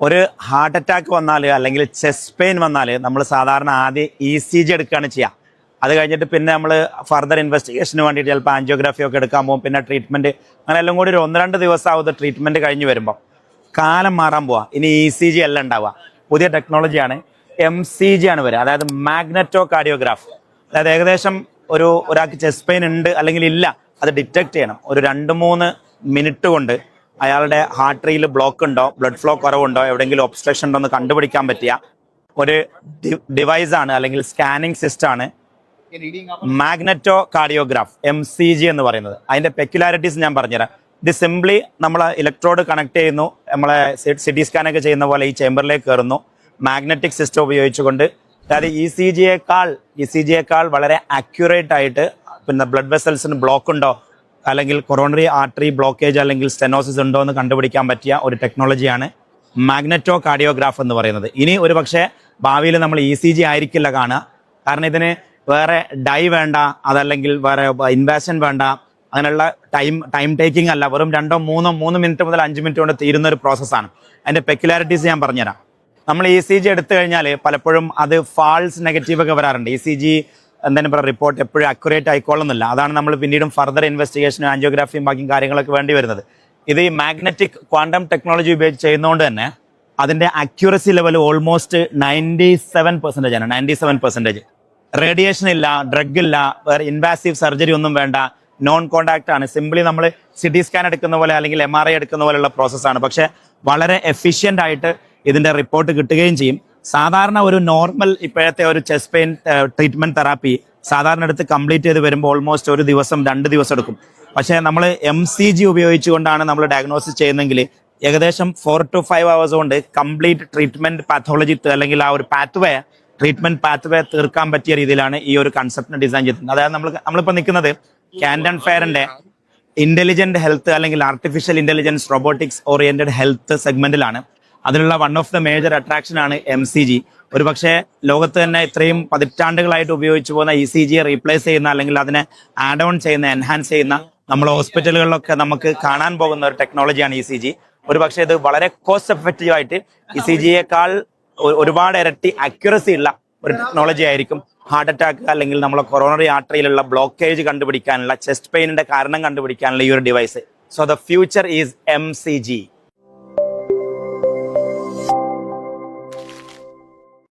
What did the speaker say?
ഒരു heart attack വന്നാൽ അല്ലെങ്കിൽ ചെസ്റ്റ് പെയിൻ വന്നാൽ നമ്മൾ സാധാരണ ആദ്യം ECG എടുക്കുകയാണ് ചെയ്യുക. അത് കഴിഞ്ഞിട്ട് പിന്നെ നമ്മൾ ഫർദർ ഇൻവെസ്റ്റിഗേഷന് വേണ്ടിയിട്ട് ചിലപ്പോൾ ആൻജിയോഗ്രാഫി ഒക്കെ എടുക്കാൻ പോകും. പിന്നെ ട്രീറ്റ്മെൻറ്റ് അങ്ങനെ എല്ലാം കൂടി ഒരു 1-2 ദിവസമാവുന്നത് ട്രീറ്റ്മെൻറ്റ് കഴിഞ്ഞ് വരുമ്പോൾ കാലം മാറാൻ പോവുക. ഇനി ECG അല്ല ഉണ്ടാവുക, പുതിയ ടെക്നോളജിയാണ്. MCG ആണ് വരിക, അതായത് മാഗ്നറ്റോ കാർഡിയോഗ്രാഫ്. അതായത് ഏകദേശം ഒരാൾക്ക് ചെസ്റ്റ് പെയിൻ ഉണ്ട് അല്ലെങ്കിൽ ഇല്ല അത് ഡിറ്റക്ട് ചെയ്യണം. ഒരു 2-3 മിനിറ്റ് കൊണ്ട് അയാളുടെ ഹാർട്ടറിയിൽ ബ്ലോക്ക് ഉണ്ടോ, ബ്ലഡ് ഫ്ലോ കുറവുണ്ടോ, എവിടെയെങ്കിലും ഒബ്സ്ട്രക്ഷൻ ഉണ്ടോ എന്ന് കണ്ടുപിടിക്കാൻ പറ്റിയ ഒരു ഡിവൈസാണ് അല്ലെങ്കിൽ സ്കാനിങ് സിസ്റ്റമാണ് മാഗ്നറ്റോ കാർഡിയോഗ്രാഫ്, MCG എന്ന് പറയുന്നത്. അതിന്റെ പെക്യുലാരിറ്റീസ് ഞാൻ പറഞ്ഞുതരാം. ഇത് സിംപ്ലി നമ്മൾ ഇലക്ട്രോഡ് കണക്ട് ചെയ്യുന്നു, നമ്മളെ CT സ്കാനൊക്കെ ചെയ്യുന്ന പോലെ ഈ ചേമ്പറിലേക്ക് കയറുന്നു, മാഗ്നറ്റിക് സിസ്റ്റം ഉപയോഗിച്ചുകൊണ്ട്. അതായത് ECG-യേക്കാൾ വളരെ അക്യുറേറ്റ് ആയിട്ട് പിന്നെ ബ്ലഡ് വെസൽസിന് ബ്ലോക്ക് ഉണ്ടോ അല്ലെങ്കിൽ കൊറോണറി ആർട്ടറി ബ്ലോക്കേജ് അല്ലെങ്കിൽ സ്റ്റെനോസിസ് ഉണ്ടോ എന്ന് കണ്ടുപിടിക്കാൻ പറ്റിയ ഒരു ടെക്നോളജിയാണ് മാഗ്നറ്റോ കാർഡിയോഗ്രാഫ് എന്ന് പറയുന്നത്. ഇനി ഒരു പക്ഷേ ഭാവിയിൽ നമ്മൾ ECG ആയിരിക്കില്ല കാണുക, കാരണം ഇതിന് വേറെ ഡൈ വേണ്ട, അതല്ലെങ്കിൽ വേറെ ഇൻവാഷൻ വേണ്ട, അങ്ങനെയുള്ള ടൈം ടേക്കിംഗ് അല്ല, വെറും 2-3 മിനിറ്റ് മുതൽ 5 മിനിറ്റ് കൊണ്ട് തീരുന്ന ഒരു പ്രോസസ്സാണ്. അതിൻ്റെ പെക്യുലാരിറ്റീസ് ഞാൻ പറഞ്ഞുതരാം. നമ്മൾ ECG എടുത്തു കഴിഞ്ഞാൽ പലപ്പോഴും അത് ഫാൾസ് നെഗറ്റീവ് ഒക്കെ വരാറുണ്ട്. ECG എന്തെങ്കിലും പറയുക റിപ്പോർട്ട് എപ്പോഴും അക്യുറേറ്റ് ആയിക്കോളുന്നില്ല. അതാണ് നമ്മൾ പിന്നീടും ഫർദർ ഇൻവെസ്റ്റിഗേഷനും ആൻജിയോഗ്രാഫിയും ബാക്കി കാര്യങ്ങളൊക്കെ വേണ്ടി വരുന്നത്. ഇത് ഈ മാഗ്നറ്റിക് ക്വാണ്ടം ടെക്നോളജി ഉപയോഗിച്ച് ചെയ്യുന്നതുകൊണ്ട് തന്നെ അതിൻ്റെ അക്യുറസി ലെവൽ ഓൾമോസ്റ്റ് 97% ആണ്. 97%. റേഡിയേഷൻ ഇല്ല, ഡ്രഗ് ഇല്ല, വേറെ ഇൻവാസീവ് സർജറി ഒന്നും വേണ്ട, നോൺ കോണ്ടാക്ട് ആണ്. സിംപ്ലി നമ്മൾ CT സ്കാൻ എടുക്കുന്ന പോലെ അല്ലെങ്കിൽ MRI എടുക്കുന്ന പോലെയുള്ള പ്രോസസ്സാണ്. പക്ഷേ വളരെ എഫിഷ്യൻ്റ് ആയിട്ട് ഇതിൻ്റെ റിപ്പോർട്ട് കിട്ടുകയും ചെയ്യും. സാധാരണ ഒരു നോർമൽ ഇപ്പോഴത്തെ ഒരു ചെസ്റ്റ് പെയിൻ ട്രീറ്റ്മെൻറ്റ് തെറാപ്പി സാധാരണ എടുത്ത് കംപ്ലീറ്റ് ചെയ്ത് വരുമ്പോൾ ഓൾമോസ്റ്റ് 1 ദിവസം 2 ദിവസം എടുക്കും. പക്ഷേ നമ്മൾ MCG ഉപയോഗിച്ചുകൊണ്ടാണ് നമ്മൾ ഡയഗ്നോസിസ് ചെയ്യുന്നതെങ്കിൽ ഏകദേശം 4 to 5 hours കൊണ്ട് കംപ്ലീറ്റ് ട്രീറ്റ്മെൻറ്റ് പാത്തോളജി അല്ലെങ്കിൽ ആ ഒരു ട്രീറ്റ്മെന്റ് പാത്വേ തീർക്കാൻ പറ്റിയ രീതിയിലാണ് ഈ ഒരു കൺസെപ്റ്റിനെ ഡിസൈൻ ചെയ്തിട്ടുണ്ട്. അതായത് നമ്മളിപ്പോൾ നിൽക്കുന്നത് കാൻഡൻ ഫെയറിന്റെ ഇന്റലിജന്റ് ഹെൽത്ത് അല്ലെങ്കിൽ artificial intelligence robotics oriented health സെഗ്മെന്റിലാണ്. അതിലുള്ള one of the major attraction ആണ് MCG. ഒരു പക്ഷേ ലോകത്ത് തന്നെ ഇത്രയും പതിറ്റാണ്ടുകളായിട്ട് ഉപയോഗിച്ചു പോകുന്ന ECG-യെ റീപ്ലേസ് ചെയ്യുന്ന അല്ലെങ്കിൽ അതിനെ ആഡ് ഓൺ ചെയ്യുന്ന, എൻഹാൻസ് ചെയ്യുന്ന നമ്മുടെ ഹോസ്പിറ്റലുകളിലൊക്കെ നമുക്ക് കാണാൻ പോകുന്ന ഒരു ടെക്നോളജിയാണ് ECG. ഒരു പക്ഷേ ഇത് വളരെ കോസ്റ്റ് എഫക്റ്റീവ് ആയിട്ട് ECG-യേക്കാൾ ഒരുപാട് ഇരട്ടി അക്യുറസി ഉള്ള ഒരു ടെക്നോളജി ആയിരിക്കും ഹാർട്ട് അറ്റാക്ക് അല്ലെങ്കിൽ നമ്മളെ കൊറോണറി ആർട്ടറിയിലുള്ള ബ്ലോക്കേജ് കണ്ടുപിടിക്കാനുള്ള, ചെസ്റ്റ് പെയിനിന്റെ കാരണം കണ്ടുപിടിക്കാനുള്ള ഈ ഒരു device. So the future is MCG.